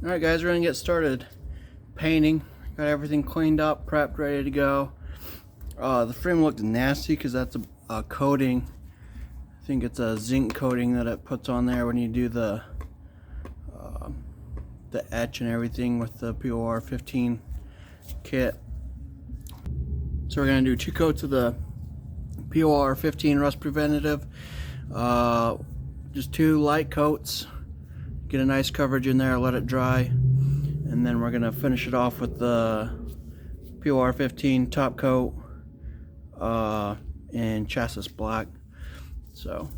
Alright guys, we're gonna get started painting. Got everything cleaned up, prepped, ready to go. The frame looked nasty because that's a coating. I think it's a zinc coating that it puts on there when you do the etch and everything with the por-15 kit. So we're gonna do 2 coats of the por-15 rust preventative. Just 2 light coats. Get a nice coverage in there, let it dry, and then we're gonna finish it off with the por-15 top coat and chassis black. So,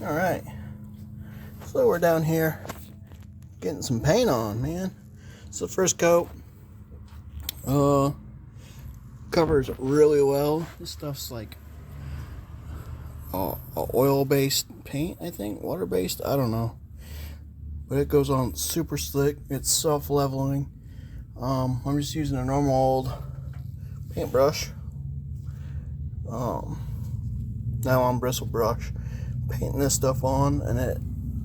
all right. So we're down here getting some paint on, man. It's the first coat. Covers really well. This stuff's like oil-based paint, I think, water-based, I don't know, but it goes on super slick. It's self-leveling. I'm just using a normal old paintbrush, now on bristle brush, painting this stuff on, and it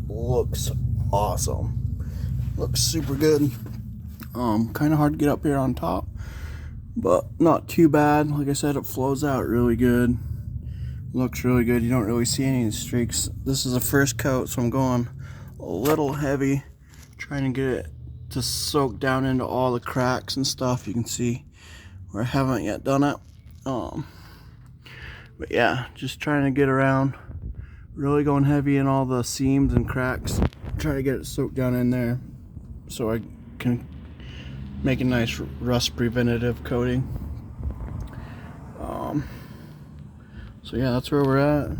looks awesome. Looks super good. Kind of hard to get up here on top, but not too bad. Like I said, it flows out really good. Looks really good. You don't really see any streaks. This is the first coat, so I'm going a little heavy, trying to get it to soak down into all the cracks and stuff. You can see where I haven't yet done it. But yeah, just trying to get around, really going heavy in all the seams and cracks, trying to get it soaked down in there so I can make a nice rust preventative coating. So yeah, that's where we're at.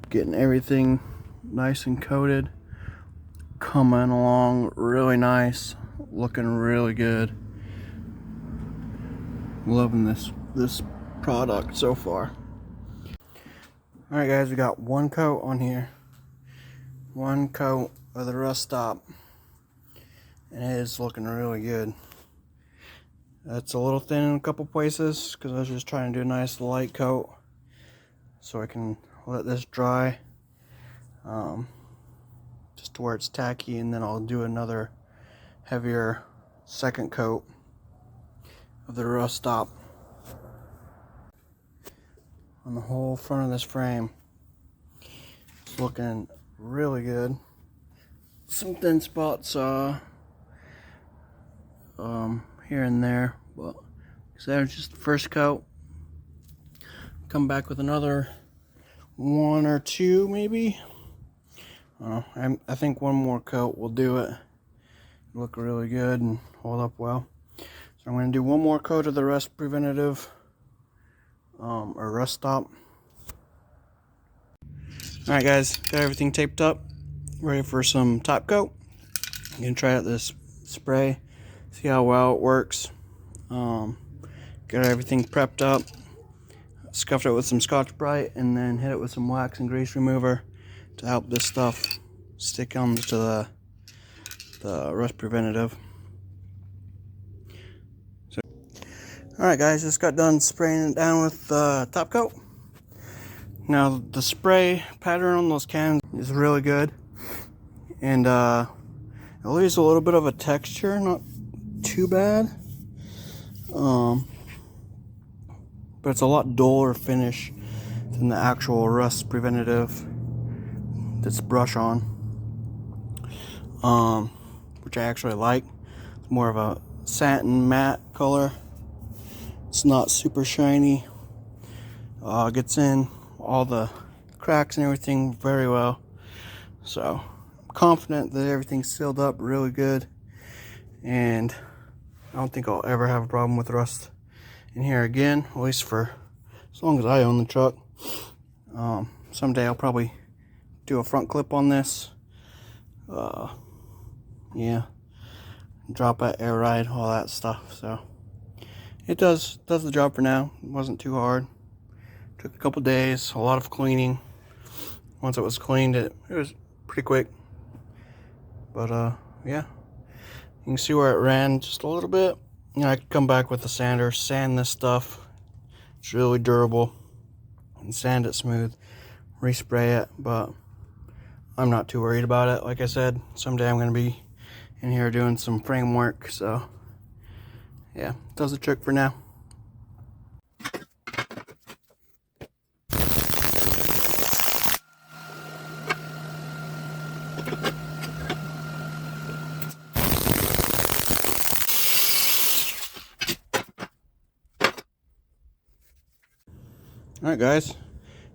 Getting everything nice and coated. Coming along really nice. Looking really good. Loving this product so far. Alright guys, we got 1 coat on here. 1 coat of the rust stop. And it is looking really good. It's a little thin in a couple places because I was just trying to do a nice light coat so I can let this dry just to where it's tacky, and then I'll do another heavier second coat of the rust stop on the whole front of this frame. It's looking really good. Some thin spots here and there, but that was just the first coat. Come back with another 1 or 2 maybe. I think 1 more coat will do it. Look really good and hold up well. So I'm going to do 1 more coat of the rust preventative or rust stop. Alright guys, got everything taped up, ready for some top coat. I'm going to try out this spray, see how well it works. Got everything prepped up, scuffed it with some Scotch-Brite, and then hit it with some wax and grease remover to help this stuff stick onto the rust preventative. So, alright guys, just got done spraying it down with top coat. Now the spray pattern on those cans is really good, and it leaves a little bit of a texture, not too bad, but it's a lot duller finish than the actual rust preventative that's brush on, which I actually like. It's more of a satin matte color. It's not super shiny. Gets in all the cracks and everything very well. So I'm confident that everything's sealed up really good, and I don't think I'll ever have a problem with rust in here again, at least for as long as I own the truck. Someday I'll probably do a front clip on this. Yeah, drop it, air ride, all that stuff. So it does the job for now. It wasn't too hard. Took a couple days, a lot of cleaning. Once it was cleaned, it was pretty quick. But yeah, you can see where it ran just a little bit. You know, I could come back with the sander, sand this stuff. It's really durable, and sand it smooth, respray it. But I'm not too worried about it. Like I said, someday I'm going to be in here doing some frame work, so yeah, does the trick for now. Alright guys,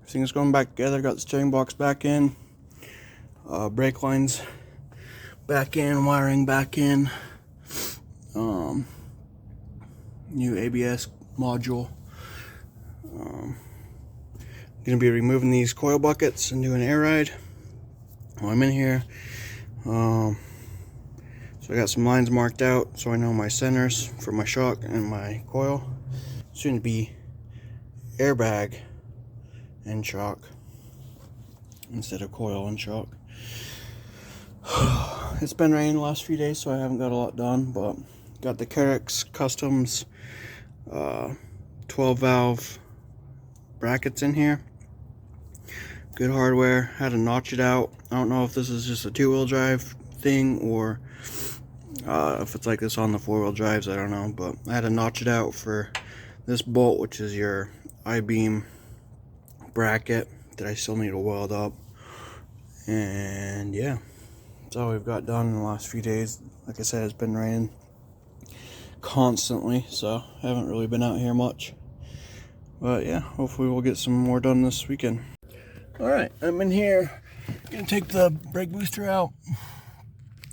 everything's going back together. Got the steering box back in, brake lines back in, wiring back in, new ABS module. Gonna be removing these coil buckets and doing an air ride while I'm in here. So I got some lines marked out so I know my centers for my shock and my coil. Soon to be airbag and shock instead of coil and shock. It's been raining the last few days, so I haven't got a lot done, but got the Carix Customs 12 valve brackets in here. Good hardware. Had to notch it out. I don't know if this is just a 2-wheel drive thing or if it's like this on the 4-wheel drives. I don't know, but I had to notch it out for this bolt, which is your I-beam bracket that I still need to weld up. And yeah, that's all we've got done in the last few days. Like I said, it's been raining constantly, so I haven't really been out here much. But yeah, hopefully we'll get some more done this weekend. Alright, I'm in here. Gonna take the brake booster out.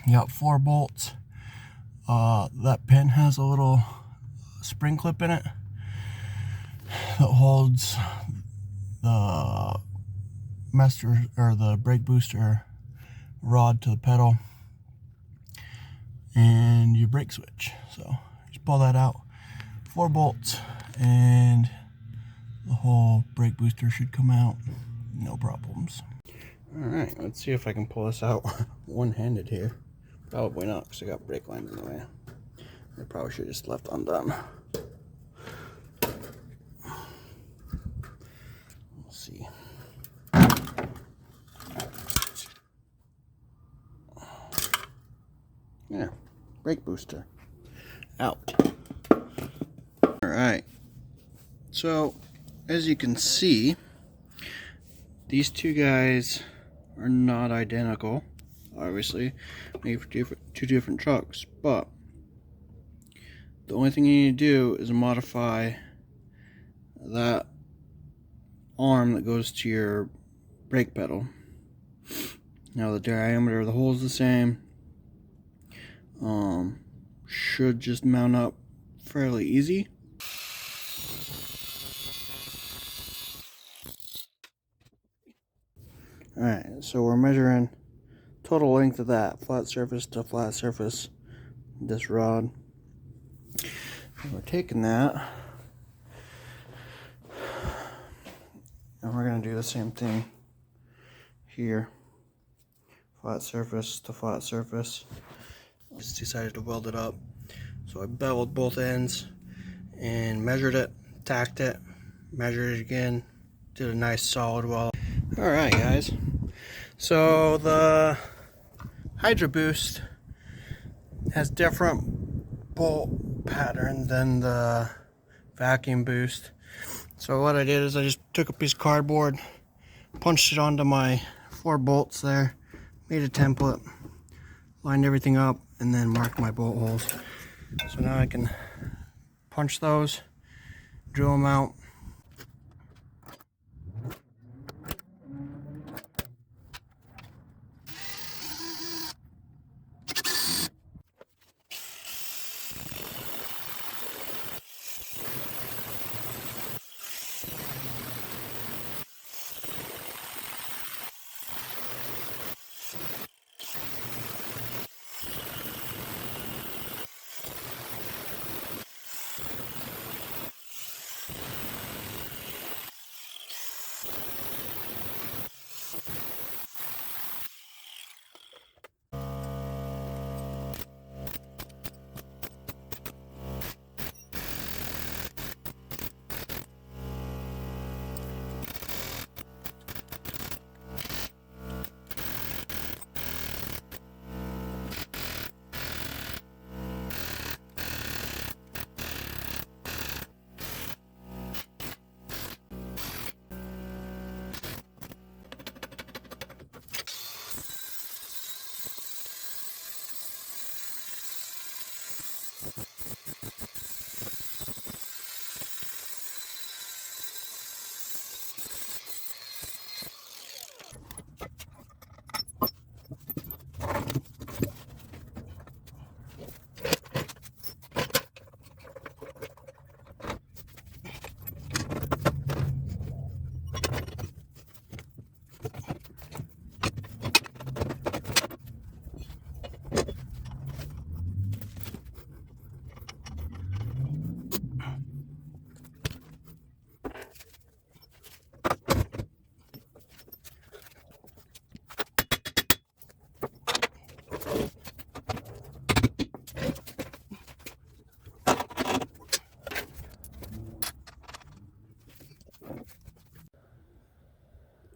You got 4 bolts. That pin has a little spring clip in it that holds the master or the brake booster rod to the pedal and your brake switch. So just pull that out. 4 bolts and the whole brake booster should come out, no problems. Alright, let's see if I can pull this out one-handed here. Probably not, because I got brake lines in the way. I probably should have just left undone. We'll see. Yeah, brake booster out. Alright, so as you can see, these two guys are not identical, obviously, made for two different trucks, but the only thing you need to do is modify that arm that goes to your brake pedal. Now the diameter of the hole is the same. Should just mount up fairly easy. Alright, so we're measuring total length of that, flat surface to flat surface, this rod. And we're taking that, and we're going to do the same thing here, flat surface to flat surface. I just decided to weld it up, so I beveled both ends and measured it, tacked it, measured it again, did a nice solid weld. Alright guys, so the Hydro Boost has different bolt pattern than the Vacuum Boost. So what I did is I just took a piece of cardboard, punched it onto my 4 bolts there, made a template, lined everything up, and then marked my bolt holes. So now I can punch those, drill them out.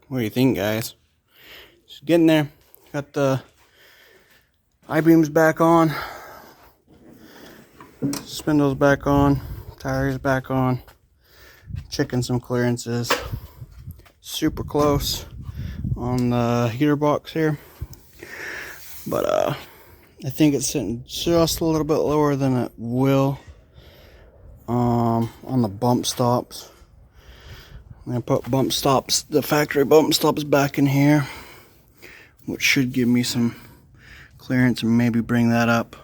What do you think, guys? Just getting there. Got the I-beams back on, spindles back on, tires back on, checking some clearances. Super close on the heater box here, but I think it's sitting just a little bit lower than it will on the bump stops. I'm gonna put bump stops, the factory bump stops, back in here, which should give me some clearance and maybe bring that up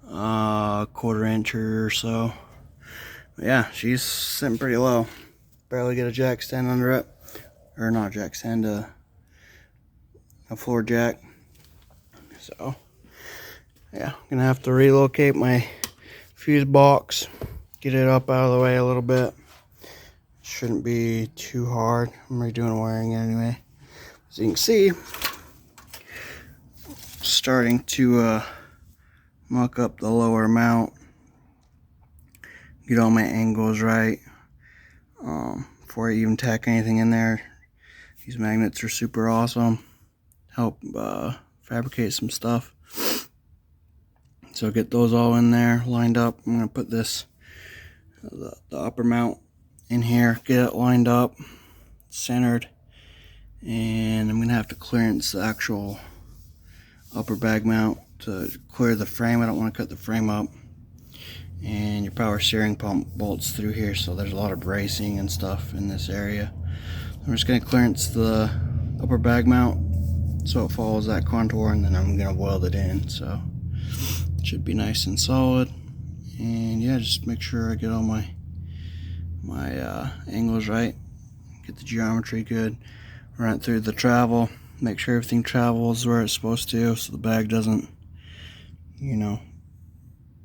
a quarter inch or so. But yeah, she's sitting pretty low. Barely get a jack stand under it, or not a jack stand, a floor jack. So yeah, gonna have to relocate my fuse box, get it up out of the way a little bit. Shouldn't be too hard. I'm redoing wiring anyway. As you can see, starting to muck up the lower mount, get all my angles right before I even tack anything in there. These magnets are super awesome, help fabricate some stuff. So get those all in there, lined up. I'm gonna put this the upper mount in here, get it lined up, centered, and I'm gonna have to clearance the actual upper bag mount to clear the frame. I don't want to cut the frame up, and your power steering pump bolts through here, so there's a lot of bracing and stuff in this area. I'm just gonna clearance the upper bag mount so it follows that contour, and then I'm gonna weld it in, so it should be nice and solid. And yeah, just make sure I get all my angles right, get the geometry good, run it through the travel, make sure everything travels where it's supposed to, so the bag doesn't, you know,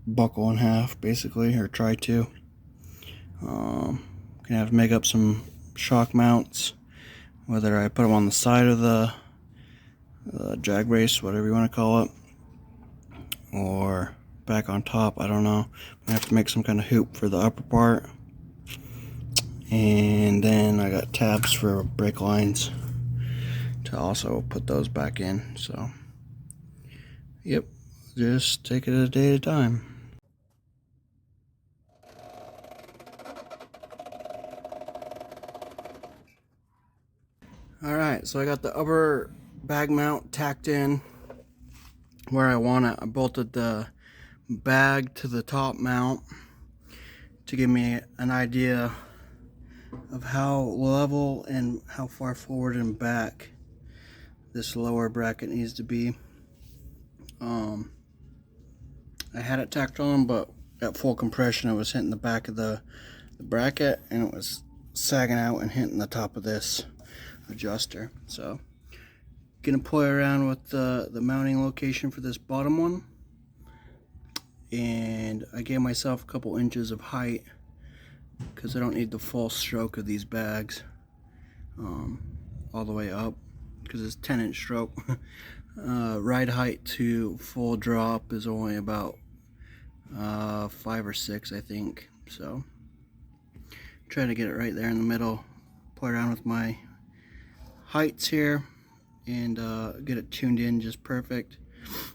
buckle in half basically, or try to. Gonna have to make up some shock mounts, whether I put them on the side of the drag race, whatever you want to call it, or back on top, I don't know. I have to make some kind of hoop for the upper part. And then I got tabs for brake lines to also put those back in. So yep, just take it a day at a time. Alright, so I got the upper bag mount tacked in where I want it. I bolted the bag to the top mount to give me an idea of how level and how far forward and back this lower bracket needs to be. I had it tacked on, but at full compression it was hitting the back of the bracket, and it was sagging out and hitting the top of this adjuster. So gonna play around with the mounting location for this bottom one, and I gave myself a couple inches of height because I don't need the full stroke of these bags all the way up, because it's 10-inch stroke. Ride height to full drop is only about 5 or 6, I think. So try to get it right there in the middle, play around with my heights here, and get it tuned in just perfect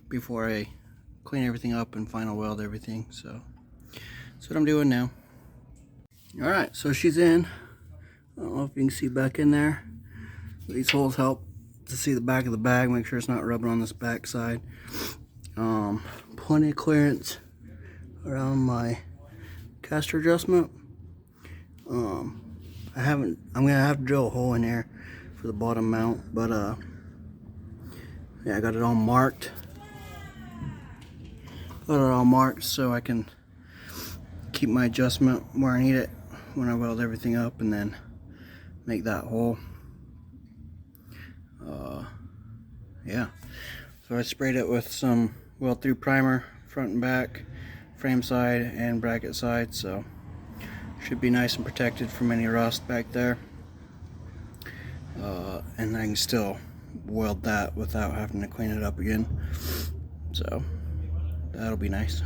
before I clean everything up and final weld everything. So that's what I'm doing now. Alright, so she's in. I don't know if you can see back in there. These holes help to see the back of the bag, make sure it's not rubbing on this back side. Plenty of clearance around my caster adjustment. I'm gonna have to drill a hole in there for the bottom mount, but yeah, I got it all marked. Got it all marked so I can keep my adjustment where I need it when I weld everything up, and then make that hole. Yeah, so I sprayed it with some weld through primer, front and back, frame side and bracket side, so should be nice and protected from any rust back there. And I can still weld that without having to clean it up again, so that'll be nice.